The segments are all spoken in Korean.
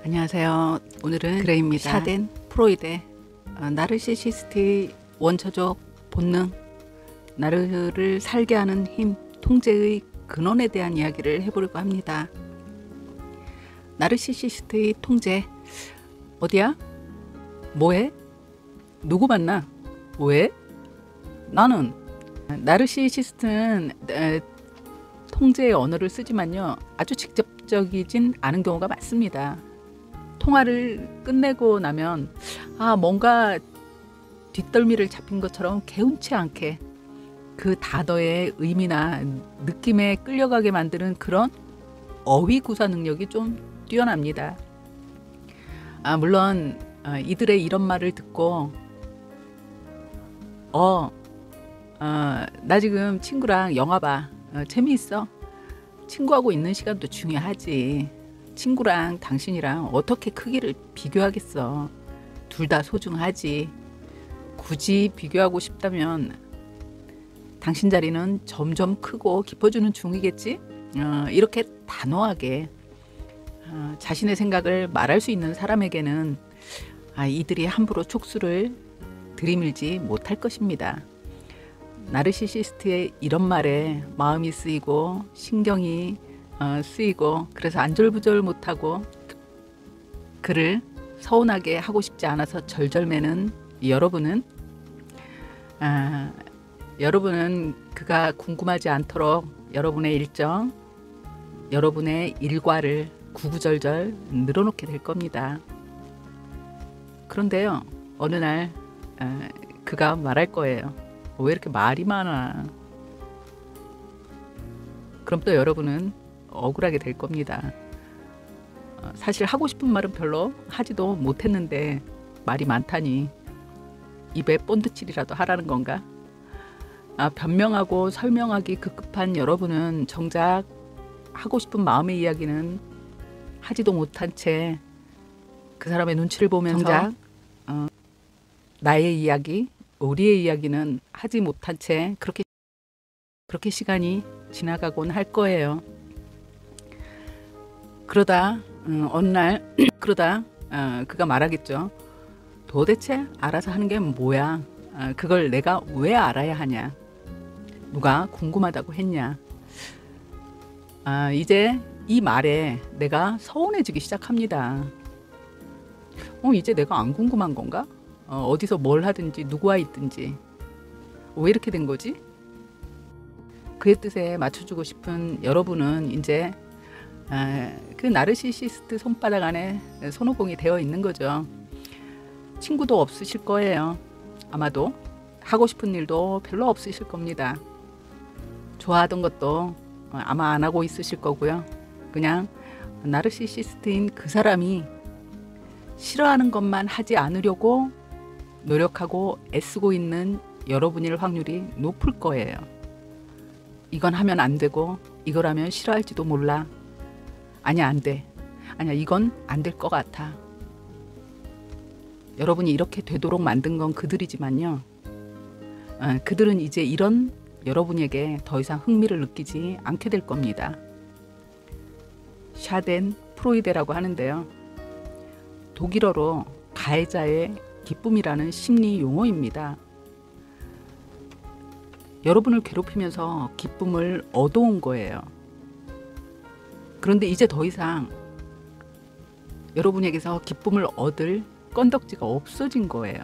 안녕하세요. 오늘은 그레이입니다. 샤덴 프로이데 나르시시스트의 원초적 본능, 나르를 살게 하는 힘, 통제의 근원에 대한 이야기를 해보려고 합니다. 나르시시스트의 통제, 어디야? 뭐해? 누구 만나? 왜? 나는 나르시시스트는 통제의 언어를 쓰지만요, 아주 직접적이진 않은 경우가 많습니다. 통화를 끝내고 나면 뭔가 뒷덜미를 잡힌 것처럼 개운치 않게 그 단어의 의미나 느낌에 끌려가게 만드는 그런 어휘 구사 능력이 좀 뛰어납니다. 물론 이들의 이런 말을 듣고 나 지금 친구랑 영화 봐. 재미있어? 친구하고 있는 시간도 중요하지. 친구랑 당신이랑 어떻게 크기를 비교하겠어. 둘 다 소중하지. 굳이 비교하고 싶다면 당신 자리는 점점 크고 깊어지는 중이겠지? 이렇게 단호하게 자신의 생각을 말할 수 있는 사람에게는 이들이 함부로 촉수를 들이밀지 못할 것입니다. 나르시시스트의 이런 말에 마음이 쓰이고 신경이 쓰이고 그래서 안절부절 못하고 그를 서운하게 하고 싶지 않아서 절절매는 여러분은 그가 궁금하지 않도록 여러분의 일정, 여러분의 일과를 구구절절 늘어놓게 될 겁니다. 그런데요, 어느 날 그가 말할 거예요. 왜 이렇게 말이 많아? 그럼 또 여러분은 억울하게 될 겁니다. 사실 하고 싶은 말은 별로 하지도 못했는데 말이 많다니 입에 본드칠이라도 하라는 건가? 변명하고 설명하기 급급한 여러분은 정작 하고 싶은 마음의 이야기는 하지도 못한 채 그 사람의 눈치를 보면서 정작 나의 이야기, 우리의 이야기는 하지 못한 채 그렇게 시간이 지나가곤 할 거예요. 그러다 어느 날 그가 말하겠죠. 도대체 알아서 하는 게 뭐야? 그걸 내가 왜 알아야 하냐? 누가 궁금하다고 했냐? 이제 이 말에 내가 서운해지기 시작합니다. 이제 내가 안 궁금한 건가? 어디서 뭘 하든지 누구와 있든지 왜 이렇게 된 거지? 그의 뜻에 맞춰주고 싶은 여러분은 이제 그 나르시시스트 손바닥 안에 손오공이 되어 있는 거죠. 친구도 없으실 거예요. 아마도 하고 싶은 일도 별로 없으실 겁니다. 좋아하던 것도 아마 안 하고 있으실 거고요. 그냥 나르시시스트인 그 사람이 싫어하는 것만 하지 않으려고 노력하고 애쓰고 있는 여러분일 확률이 높을 거예요. 이건 하면 안 되고 이걸 하면 싫어할지도 몰라. 아니야, 안 돼. 아니야, 이건 안 될 것 같아. 여러분이 이렇게 되도록 만든 건 그들이지만요. 그들은 이제 이런 여러분에게 더 이상 흥미를 느끼지 않게 될 겁니다. 샤덴 프로이데라고 하는데요. 독일어로 가해자의 기쁨이라는 심리 용어입니다. 여러분을 괴롭히면서 기쁨을 얻어온 거예요. 그런데 이제 더 이상 여러분에게서 기쁨을 얻을 건덕지가 없어진 거예요.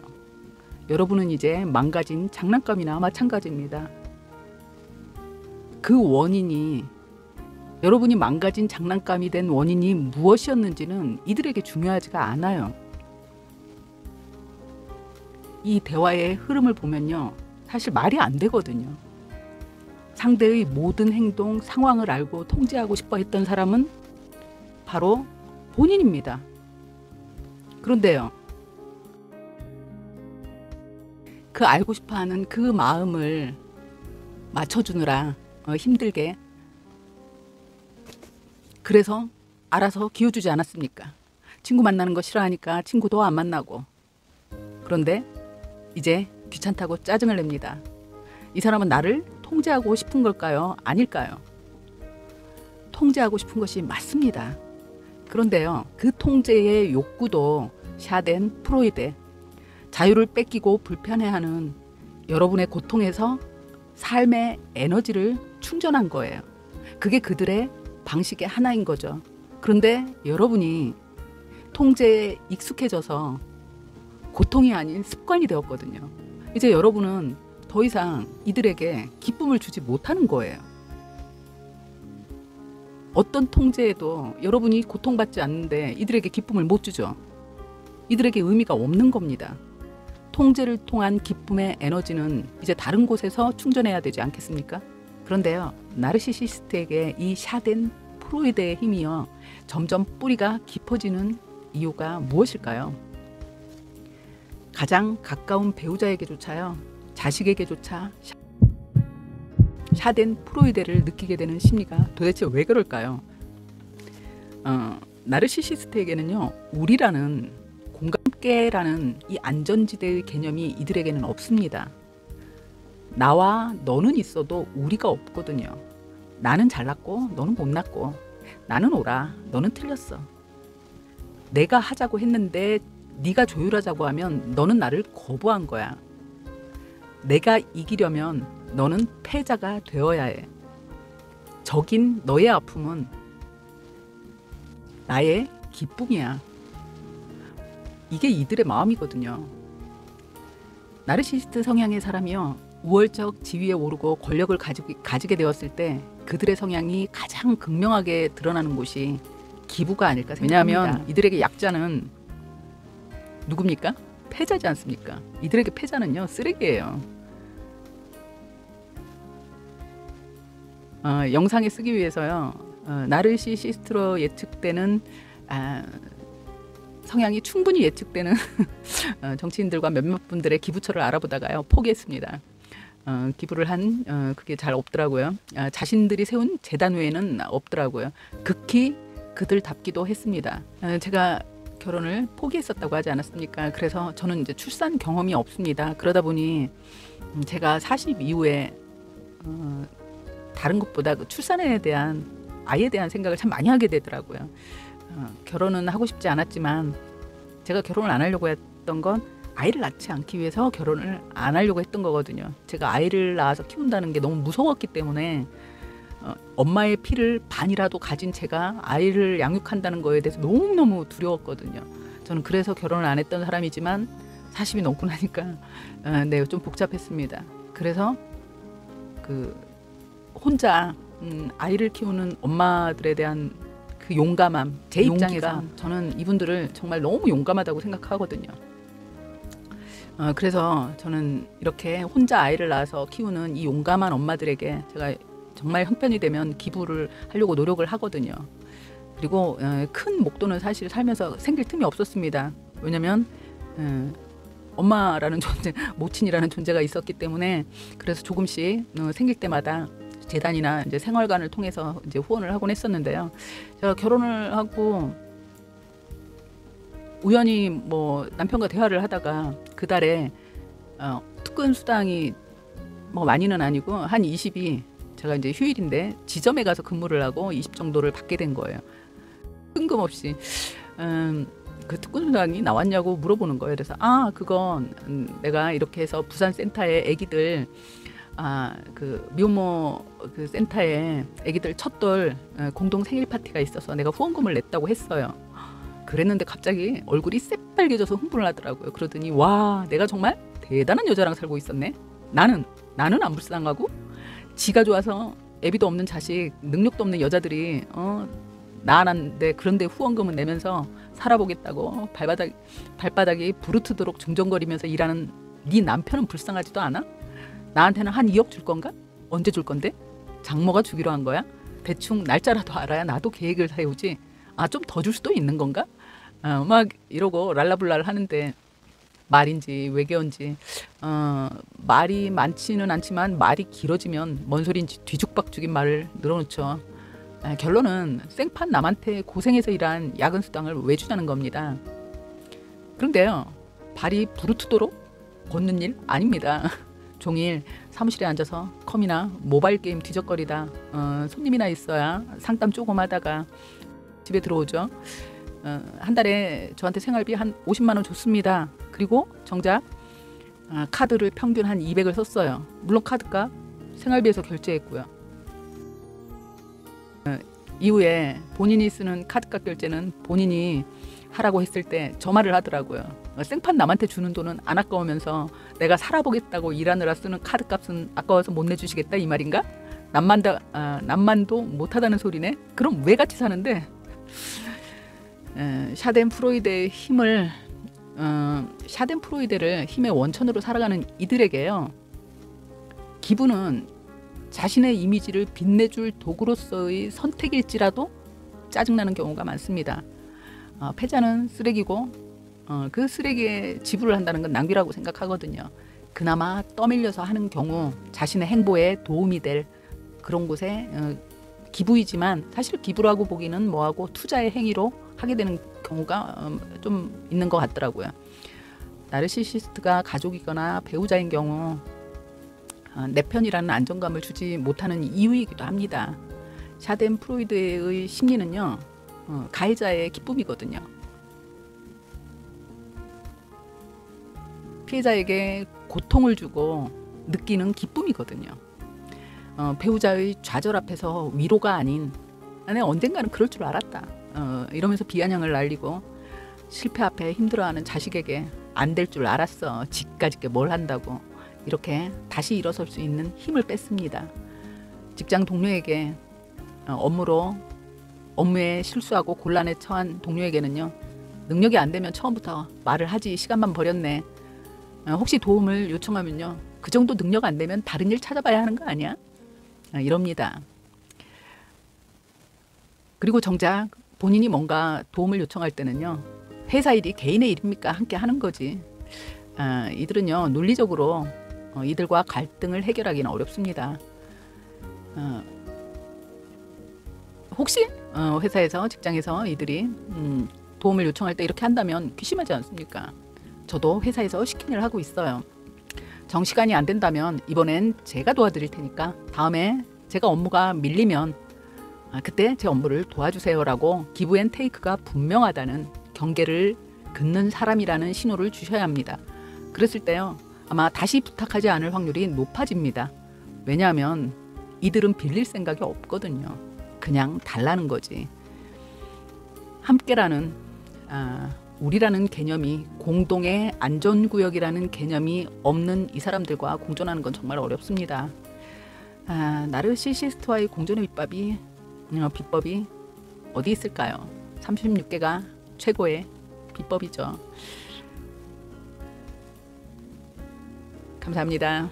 여러분은 이제 망가진 장난감이나 마찬가지입니다. 그 원인이, 여러분이 망가진 장난감이 된 원인이 무엇이었는지는 이들에게 중요하지가 않아요. 이 대화의 흐름을 보면요, 사실 말이 안 되거든요. 상대의 모든 행동, 상황을 알고 통제하고 싶어 했던 사람은 바로 본인입니다. 그런데요, 그 알고 싶어 하는 그 마음을 맞춰주느라 힘들게, 그래서 알아서 기어주지 않았습니까? 친구 만나는 거 싫어하니까 친구도 안 만나고. 그런데 이제 귀찮다고 짜증을 냅니다. 이 사람은 나를 통제하고 싶은 걸까요? 아닐까요? 통제하고 싶은 것이 맞습니다. 그런데요, 그 통제의 욕구도 샤덴 프로이데, 자유를 뺏기고 불편해하는 여러분의 고통에서 삶의 에너지를 충전한 거예요. 그게 그들의 방식의 하나인 거죠. 그런데 여러분이 통제에 익숙해져서 고통이 아닌 습관이 되었거든요. 이제 여러분은 더 이상 이들에게 기쁨을 주지 못하는 거예요. 어떤 통제에도 여러분이 고통받지 않는데 이들에게 기쁨을 못 주죠. 이들에게 의미가 없는 겁니다. 통제를 통한 기쁨의 에너지는 이제 다른 곳에서 충전해야 되지 않겠습니까? 그런데요, 나르시시스트에게 이 샤덴 프로이데의 힘이요, 점점 뿌리가 깊어지는 이유가 무엇일까요? 가장 가까운 배우자에게조차요, 자식에게조차 샤덴 프로이데를 느끼게 되는 심리가 도대체 왜 그럴까요? 나르시시스트에게는요, 우리라는 공감계라는 이 안전지대의 개념이 이들에게는 없습니다. 나와 너는 있어도 우리가 없거든요. 나는 잘났고 너는 못났고, 나는 옳아 너는 틀렸어. 내가 하자고 했는데 네가 조율하자고 하면 너는 나를 거부한 거야. 내가 이기려면 너는 패자가 되어야 해. 적인 너의 아픔은 나의 기쁨이야. 이게 이들의 마음이거든요. 나르시시스트 성향의 사람이요, 우월적 지위에 오르고 권력을 가지게 되었을 때 그들의 성향이 가장 극명하게 드러나는 곳이 기부가 아닐까 생각합니다. 왜냐하면 이들에게 약자는 누굽니까? 패자지 않습니까? 이들에게 패자는요, 쓰레기예요. 영상에 쓰기 위해서요, 나르시시스트로 예측되는 성향이 충분히 예측되는 정치인들과 몇몇 분들의 기부처를 알아보다가요, 포기했습니다. 기부를 한 그게 잘 없더라고요. 자신들이 세운 재단 외에는 없더라고요. 극히 그들답기도 했습니다. 제가 결혼을 포기했었다고 하지 않았습니까? 그래서 저는 이제 출산 경험이 없습니다. 그러다 보니 제가 40 이후에 다른 것보다 그 출산에 대한, 아이에 대한 생각을 참 많이 하게 되더라고요. 결혼은 하고 싶지 않았지만 제가 결혼을 안 하려고 했던 건 아이를 낳지 않기 위해서 결혼을 안 하려고 했던 거거든요. 제가 아이를 낳아서 키운다는 게 너무 무서웠기 때문에 엄마의 피를 반이라도 가진 제가 아이를 양육한다는 거에 대해서 너무너무 두려웠거든요. 저는 그래서 결혼을 안 했던 사람이지만 40이 넘고 나니까 네, 좀 복잡했습니다. 그래서 그 혼자 아이를 키우는 엄마들에 대한 그 용감함, 제 입장에서 저는 이분들을 정말 너무 용감하다고 생각하거든요. 그래서 저는 이렇게 혼자 아이를 낳아서 키우는 이 용감한 엄마들에게 제가 정말 형편이 되면 기부를 하려고 노력을 하거든요. 그리고 큰 목돈은 사실 살면서 생길 틈이 없었습니다. 왜냐면 엄마라는 존재, 모친이라는 존재가 있었기 때문에, 그래서 조금씩 생길 때마다 재단이나 이제 생활관을 통해서 이제 후원을 하곤 했었는데요. 제가 결혼을 하고 우연히 뭐 남편과 대화를 하다가 그 달에 특근 수당이 뭐 많이는 아니고 한 20이, 제가 이제 휴일인데 지점에 가서 근무를 하고 20 정도를 받게 된 거예요. 뜬금없이 그 특근 수당이 나왔냐고 물어보는 거예요. 그래서 그건 내가 이렇게 해서 부산 센터에 애기들 그 미혼모 그 센터에 애기들 첫돌 공동 생일 파티가 있어서 내가 후원금을 냈다고 했어요. 그랬는데 갑자기 얼굴이 새빨개져서 흥분을 하더라고요. 그러더니 와, 내가 정말 대단한 여자랑 살고 있었네. 나는 안 불쌍하고, 지가 좋아서 애비도 없는 자식, 능력도 없는 여자들이 나안한데 그런데 후원금은 내면서 살아보겠다고 발바닥이 부르트도록 중정거리면서 일하는 네 남편은 불쌍하지도 않아? 나한테는 한 2억 줄 건가? 언제 줄 건데? 장모가 주기로 한 거야? 대충 날짜라도 알아야 나도 계획을 세우지. 좀 더 줄 수도 있는 건가? 막 이러고 랄라블라를 하는데, 말인지 외계어인지 말이 많지는 않지만 말이 길어지면 뭔 소리인지 뒤죽박죽인 말을 늘어놓죠. 결론은 생판 남한테 고생해서 일한 야근 수당을 왜 주자는 겁니다. 그런데요, 발이 부르트도록 걷는 일 아닙니다. 종일 사무실에 앉아서 컴이나 모바일 게임 뒤적거리다 손님이나 있어야 상담 조금 하다가 집에 들어오죠. 한 달에 저한테 생활비 한 50만 원 줬습니다. 그리고 정작 카드를 평균 한 200을 썼어요. 물론 카드값 생활비에서 결제했고요. 이후에 본인이 쓰는 카드값 결제는 본인이 하라고 했을 때 저 말을 하더라고요. 생판 남한테 주는 돈은 안 아까우면서 내가 살아보겠다고 일하느라 쓰는 카드값은 아까워서 못 내주시겠다 이 말인가? 남만도 못하다는 소리네. 그럼 왜 같이 사는데? 샤덴프로이데의 힘을 샤덴프로이데를 힘의 원천으로 살아가는 이들에게요. 기분은 자신의 이미지를 빛내줄 도구로서의 선택일지라도 짜증나는 경우가 많습니다. 패자는 쓰레기고 그 쓰레기에 지불을 한다는 건 낭비라고 생각하거든요. 그나마 떠밀려서 하는 경우 자신의 행보에 도움이 될 그런 곳에 기부이지만 사실 기부라고 보기는 뭐하고 투자의 행위로 하게 되는 경우가 좀 있는 것 같더라고요. 나르시시스트가 가족이거나 배우자인 경우 내 편이라는 안정감을 주지 못하는 이유이기도 합니다. 샤덴프로이드의 심리는요, 가해자의 기쁨이거든요. 피해자에게 고통을 주고 느끼는 기쁨이거든요. 배우자의 좌절 앞에서 위로가 아닌 나는 언젠가는 그럴 줄 알았다 이러면서 비아냥을 날리고 실패 앞에 힘들어하는 자식에게 안 될 줄 알았어 지까짓 게 뭘 한다고 이렇게 다시 일어설 수 있는 힘을 뺐습니다. 직장 동료에게 업무에 실수하고 곤란에 처한 동료에게는요, 능력이 안 되면 처음부터 말을 하지 시간만 버렸네. 혹시 도움을 요청하면요, 그 정도 능력 안 되면 다른 일 찾아봐야 하는 거 아니야? 이럽니다. 그리고 정작 본인이 뭔가 도움을 요청할 때는요, 회사 일이 개인의 일입니까? 함께 하는 거지. 이들은요, 논리적으로 이들과 갈등을 해결하기는 어렵습니다. 혹시 회사에서 직장에서 이들이 도움을 요청할 때 이렇게 한다면 괘씸하지 않습니까? 저도 회사에서 시킨 일을 하고 있어요. 정시간이 안 된다면 이번엔 제가 도와드릴 테니까 다음에 제가 업무가 밀리면 그때 제 업무를 도와주세요라고 기브 앤 테이크가 분명하다는 경계를 긋는 사람이라는 신호를 주셔야 합니다. 그랬을 때요, 아마 다시 부탁하지 않을 확률이 높아집니다. 왜냐하면 이들은 빌릴 생각이 없거든요. 그냥 달라는 거지. 함께라는 우리라는 개념이, 공동의 안전구역이라는 개념이 없는 이 사람들과 공존하는 건 정말 어렵습니다. 나르시시스트와의 공존의 비법이 어디 있을까요? 36개가 최고의 비법이죠. 감사합니다.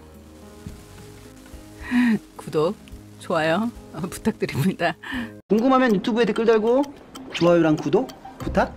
구독, 좋아요 부탁드립니다. 궁금하면 유튜브에 댓글 달고 좋아요랑 구독 부탁.